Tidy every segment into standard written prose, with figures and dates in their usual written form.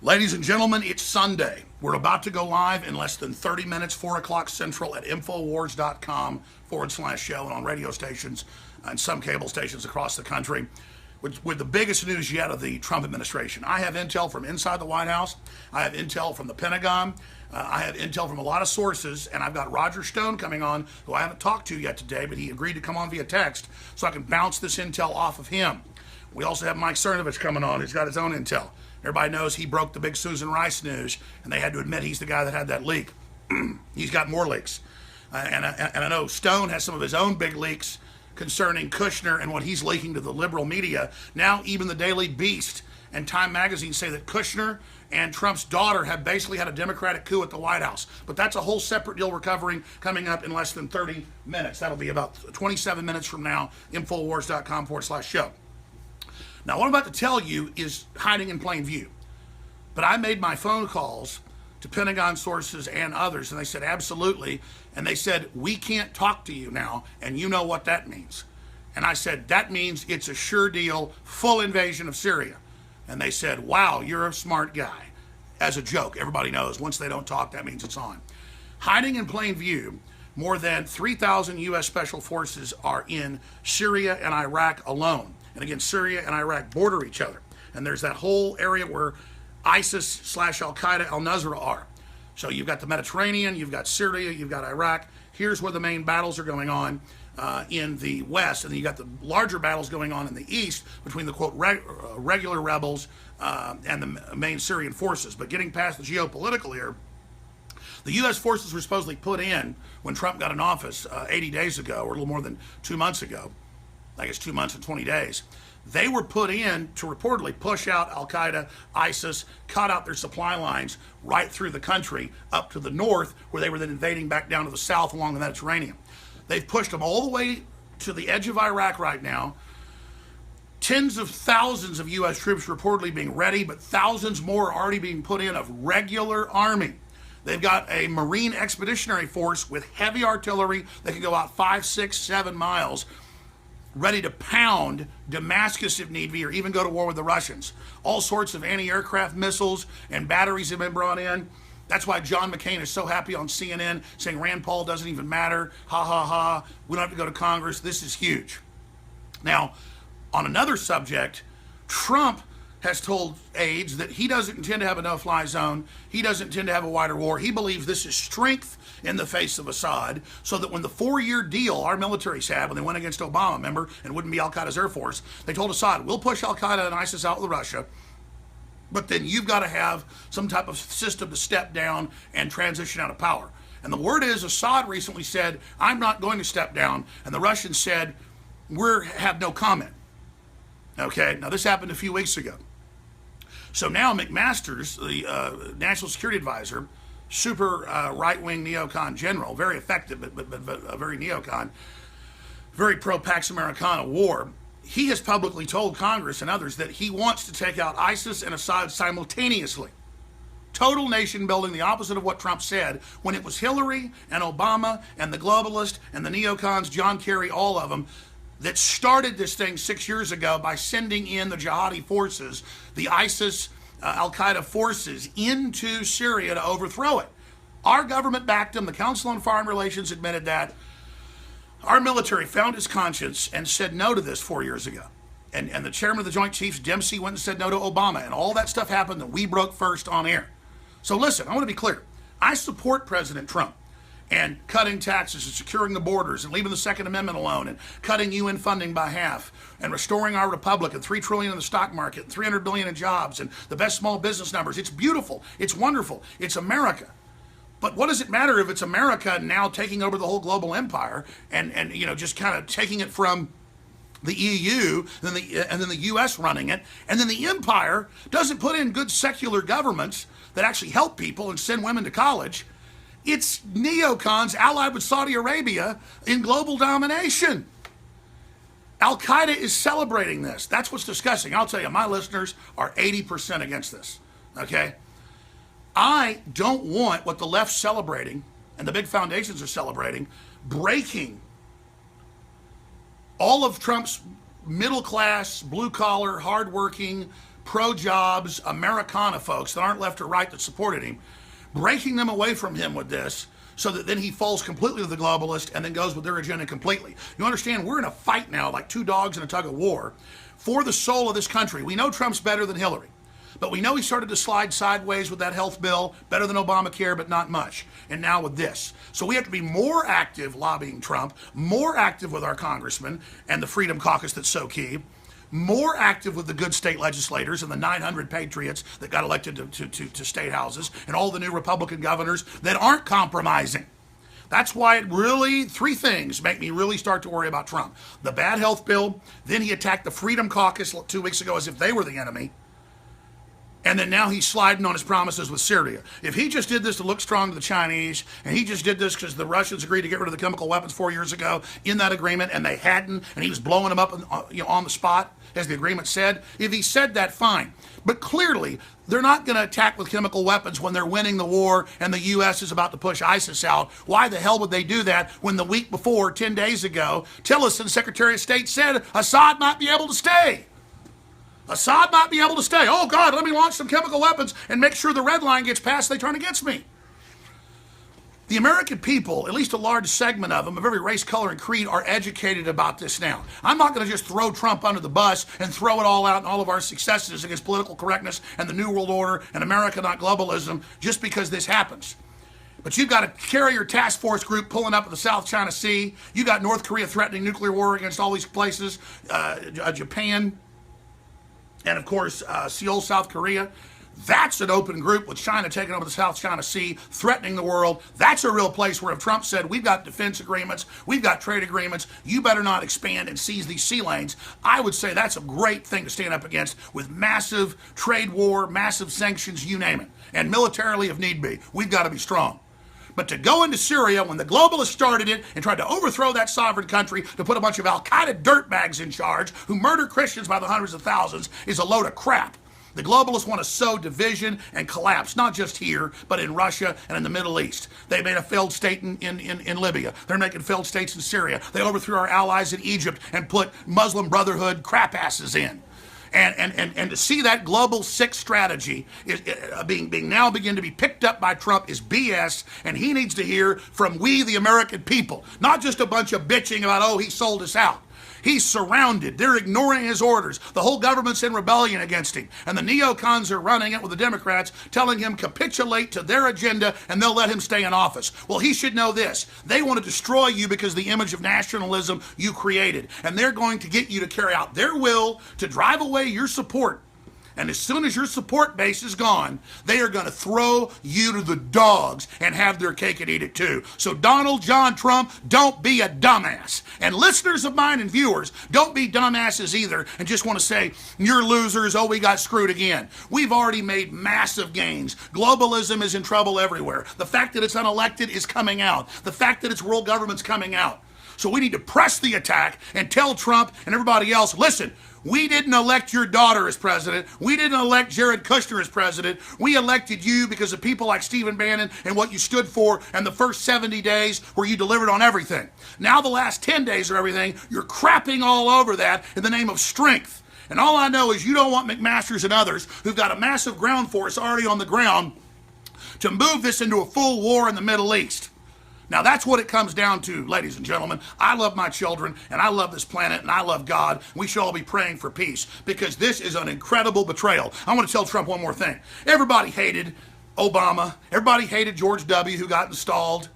Ladies and gentlemen, it's Sunday. We're about to go live in less than 30 minutes, 4 o'clock Central at Infowars.com/show and on radio stations and some cable stations across the country with the biggest news yet of the Trump administration. I have intel from inside the White House. I have intel from the Pentagon. I have intel from a lot of sources, and I've got Roger Stone coming on, who I haven't talked to yet today, but he agreed to come on via text so I can bounce this intel off of him. We also have Mike Cernovich coming on, who's got his own intel. Everybody knows he broke the big Susan Rice news, and they had to admit he's the guy that had that leak. He's got more leaks. And I know Stone has some of his own big leaks concerning Kushner and what he's leaking to the liberal media. Now even the Daily Beast and Time Magazine say that Kushner and Trump's daughter have basically had a Democratic coup at the White House. But that's a whole separate deal we're covering coming up in less than 30 minutes. That'll be about 27 minutes from now, Infowars.com/show. Now, what I'm about to tell you is hiding in plain view. But I made my phone calls to Pentagon sources and others, and they said, absolutely. And they said, we can't talk to you now, and you know what that means. And I said, that means it's a sure deal, full invasion of Syria. And they said, wow, you're a smart guy. As a joke, everybody knows once they don't talk, that means it's on. Hiding in plain view, more than 3,000 U.S. Special Forces are in Syria and Iraq alone. And again, Syria and Iraq border each other. And there's that whole area where ISIS/Al-Qaeda, al-Nusra are. So you've got the Mediterranean, you've got Syria, you've got Iraq. Here's where the main battles are going on in the west. And then you've got the larger battles going on in the east between the, quote, regular rebels and the main Syrian forces. But getting past the geopolitical here, the U.S. forces were supposedly put in when Trump got in office 80 days ago, or a little more than 2 months ago. I guess 2 months and 20 days. They were put in to reportedly push out Al-Qaeda, ISIS, cut out their supply lines right through the country up to the north, where they were then invading back down to the south along the Mediterranean. They've pushed them all the way to the edge of Iraq right now. Tens of thousands of U.S. troops reportedly being ready, but thousands more are already being put in of regular army. They've got a Marine Expeditionary Force with heavy artillery that can go out 5, 6, 7 miles, ready to pound Damascus if need be, or even go to war with the Russians. All sorts of anti-aircraft missiles and batteries have been brought in. That's why John McCain is so happy on CNN, saying Rand Paul doesn't even matter. Ha, ha, ha. We don't have to go to Congress. This is huge. Now, on another subject, Trump has told aides that he doesn't intend to have a no-fly zone. He doesn't intend to have a wider war. He believes this is strength in the face of Assad, so that when the 4-year deal our militaries had when they went against Obama, remember, and wouldn't be Al-Qaeda's Air Force, they told Assad, we'll push Al-Qaeda and ISIS out with Russia, but then you've got to have some type of system to step down and transition out of power. And the word is, Assad recently said, I'm not going to step down, and the Russians said, we have no comment. Okay, now this happened a few weeks ago. So now McMaster's, the National Security Advisor, super right-wing neocon general, very effective, but a very neocon, very pro-Pax Americana war, he has publicly told Congress and others that he wants to take out ISIS and Assad simultaneously. Total nation building, the opposite of what Trump said when it was Hillary and Obama and the globalists and the neocons, John Kerry, all of them, that started this thing 6 years ago by sending in the jihadi forces, the ISIS, Al-Qaeda forces into Syria to overthrow it. Our government backed them. The Council on Foreign Relations admitted that. Our military found its conscience and said no to this 4 years ago. And the chairman of the Joint Chiefs, Dempsey, went and said no to Obama. And all that stuff happened that we broke first on air. So listen, I want to be clear. I support President Trump and cutting taxes and securing the borders and leaving the Second Amendment alone and cutting UN funding by half and restoring our republic and $3 trillion in the stock market and $300 billion in jobs and the best small business numbers. It's beautiful. It's wonderful. It's America. But what does it matter if it's America now taking over the whole global empire and you know, just kind of taking it from the EU and then the US running it, and then the empire doesn't put in good secular governments that actually help people and send women to college? It's neocons allied with Saudi Arabia in global domination. Al-Qaeda is celebrating this. That's what's disgusting. I'll tell you, my listeners are 80% against this, okay? I don't want what the left's celebrating and the big foundations are celebrating, breaking all of Trump's middle-class, blue-collar, hardworking, pro-jobs Americana folks that aren't left or right that supported him, breaking them away from him with this, so that then he falls completely to the globalist and then goes with their agenda completely. You understand, we're in a fight now like two dogs in a tug of war for the soul of this country. We know Trump's better than Hillary, but we know he started to slide sideways with that health bill, better than Obamacare, but not much. And now with this. So we have to be more active lobbying Trump, more active with our congressmen and the Freedom Caucus that's so key, more active with the good state legislators and the 900 patriots that got elected to state houses and all the new Republican governors that aren't compromising. That's why it really, three things make me really start to worry about Trump. The bad health bill, then he attacked the Freedom Caucus 2 weeks ago as if they were the enemy, and then now he's sliding on his promises with Syria. If he just did this to look strong to the Chinese, and he just did this because the Russians agreed to get rid of the chemical weapons 4 years ago in that agreement, and they hadn't, and he was blowing them up on the spot, as the agreement said, if he said that, fine. But clearly, they're not going to attack with chemical weapons when they're winning the war and the U.S. is about to push ISIS out. Why the hell would they do that when the week before, 10 days ago, Tillerson, Secretary of State, said Assad might be able to stay? Assad might be able to stay. Oh, God, let me launch some chemical weapons and make sure the red line gets passed. They turn against me. The American people, at least a large segment of them, of every race, color, and creed, are educated about this now. I'm not going to just throw Trump under the bus and throw it all out in all of our successes against political correctness and the New World Order and America, not globalism, just because this happens. But you've got a carrier task force group pulling up at the South China Sea. You got North Korea threatening nuclear war against all these places, Japan, and of course, Seoul, South Korea. That's an open group with China taking over the South China Sea, threatening the world. That's a real place where if Trump said, we've got defense agreements, we've got trade agreements, you better not expand and seize these sea lanes, I would say that's a great thing to stand up against with massive trade war, massive sanctions, you name it. And militarily, if need be, we've got to be strong. But to go into Syria when the globalists started it and tried to overthrow that sovereign country to put a bunch of Al-Qaeda dirtbags in charge who murder Christians by the hundreds of thousands is a load of crap. The globalists want to sow division and collapse, not just here, but in Russia and in the Middle East. They made a failed state in Libya. They're making failed states in Syria. They overthrew our allies in Egypt and put Muslim Brotherhood crap asses in. And to see that global sick strategy is being now begin to be picked up by Trump is BS, and he needs to hear from we, the American people, not just a bunch of bitching about, oh, he sold us out. He's surrounded. They're ignoring his orders. The whole government's in rebellion against him. And the neocons are running it with the Democrats, telling him capitulate to their agenda and they'll let him stay in office. Well, he should know this. They want to destroy you because of the image of nationalism you created. And they're going to get you to carry out their will to drive away your support. And as soon as your support base is gone, they are going to throw you to the dogs and have their cake and eat it too. So Donald John Trump, don't be a dumbass. And listeners of mine and viewers, don't be dumbasses either and just want to say, you're losers, oh, we got screwed again. We've already made massive gains. Globalism is in trouble everywhere. The fact that it's unelected is coming out. The fact that it's world government's coming out. So we need to press the attack and tell Trump and everybody else, listen, we didn't elect your daughter as president. We didn't elect Jared Kushner as president. We elected you because of people like Stephen Bannon and what you stood for and the first 70 days where you delivered on everything. Now the last 10 days or everything, you're crapping all over that in the name of strength. And all I know is you don't want McMaster's and others who've got a massive ground force already on the ground to move this into a full war in the Middle East. Now, that's what it comes down to, ladies and gentlemen. I love my children, and I love this planet, and I love God. We should all be praying for peace, because this is an incredible betrayal. I want to tell Trump one more thing. Everybody hated Obama. Everybody hated George W., who got installed.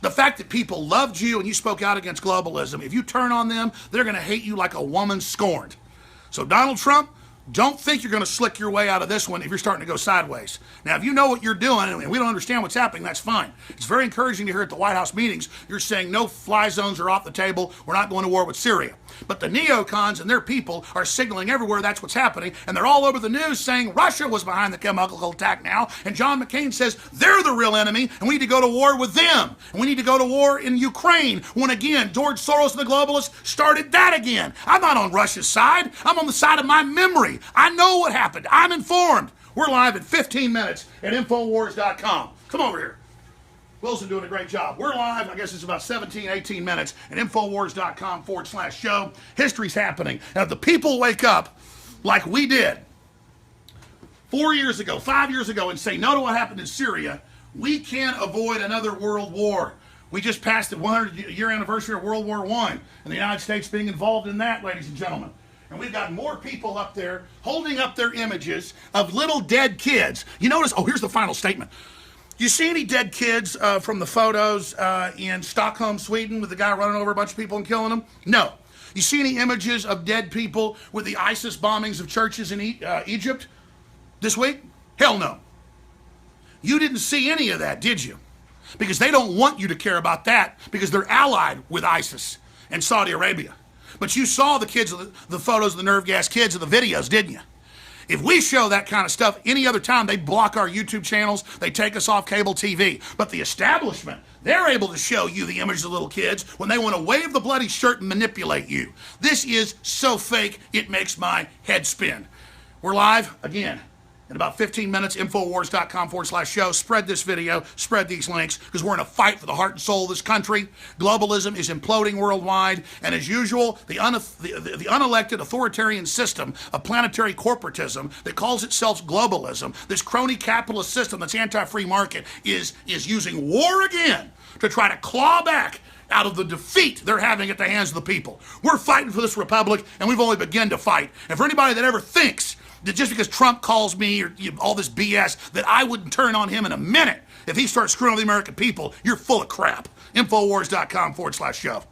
The fact that people loved you and you spoke out against globalism, if you turn on them, they're going to hate you like a woman scorned. So, Donald Trump, don't think you're going to slick your way out of this one if you're starting to go sideways. Now, if you know what you're doing and we don't understand what's happening, that's fine. It's very encouraging to hear at the White House meetings, you're saying no fly zones are off the table, we're not going to war with Syria. But the neocons and their people are signaling everywhere that's what's happening, and they're all over the news saying Russia was behind the chemical attack now, and John McCain says they're the real enemy, and we need to go to war with them. And we need to go to war in Ukraine, when again, George Soros and the globalists started that again. I'm not on Russia's side. I'm on the side of my memory. I know what happened. I'm informed. We're live in 15 minutes at Infowars.com. Come over here. Wilson doing a great job. We're live, I guess it's about 17, 18 minutes at Infowars.com/show. History's happening. Now, if the people wake up like we did, 4 years ago, 5 years ago, and say no to what happened in Syria, we can't avoid another world war. We just passed the 100-year anniversary of World War I, and the United States being involved in that, ladies and gentlemen. And we've got more people up there holding up their images of little dead kids. You notice, oh, here's the final statement. You see any dead kids from the photos in Stockholm, Sweden, with the guy running over a bunch of people and killing them? No. You see any images of dead people with the ISIS bombings of churches in Egypt this week? Hell no. You didn't see any of that, did you? Because they don't want you to care about that because they're allied with ISIS and Saudi Arabia. But you saw the kids, the photos of the nerve gas kids and the videos, didn't you? If we show that kind of stuff any other time, they block our YouTube channels, they take us off cable TV. But the establishment, they're able to show you the images of little kids when they want to wave the bloody shirt and manipulate you. This is so fake, it makes my head spin. We're live again in about 15 minutes, Infowars.com/show. Spread this video, spread these links, because we're in a fight for the heart and soul of this country. Globalism is imploding worldwide, and as usual, the unelected authoritarian system of planetary corporatism that calls itself globalism, this crony capitalist system that's anti-free market, is using war again to try to claw back out of the defeat they're having at the hands of the people. We're fighting for this republic, and we've only begun to fight. And for anybody that ever thinks that just because Trump calls me or all this BS, that I wouldn't turn on him in a minute if he starts screwing with the American people, you're full of crap. Infowars.com/show.